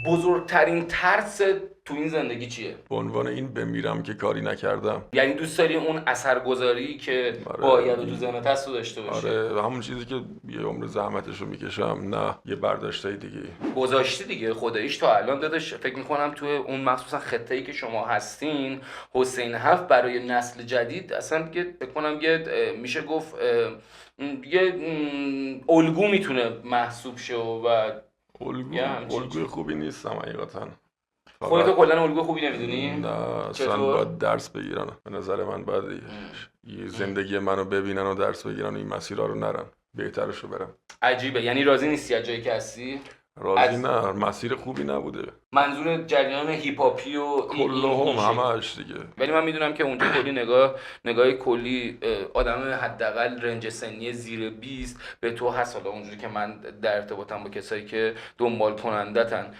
بزرگترین ترس تو این زندگی چیه؟ به عنوان این بمیرم که کاری نکردم. یعنی دوست داری اون اثرگذاری که آره. باید تو ذهنت هست رو داشته باشی؟ آره، همون چیزی که یه عمر زحمتشو میکشم، نه یه برداشتای دیگه گذاشتی دیگه خداییش. تا الان داداش فکر میکنم تو اون مخصوصا خطه‌ای که شما هستین، حسین 7 برای نسل جدید اصلا دیگه فکر کنم یه میشه گفت یه الگو میتونه محسوب شه و الگوی خوبی نیستم حقیقتا. خودتو کلا الگوی خوبی نمیدونی؟ نه اصلا باید درس بگیرن. به نظر من باید یه زندگی منو ببینن و درس بگیرن و این مسیرها رو نرن، بهترشو برن. عجیبه. یعنی راضی نیستی از جایی که هستی؟ راضی نه، مسیر خوبی نبوده. منظور جریان هیپ هاپی و کلهم همش دیگه. ولی من میدونم که اونجا کلی نگاه کلی آدم حداقل رنج سنی زیر 20 به تو هست. حالا اونجوری که من در ارتباطم با کسایی که دنبال کنندتن.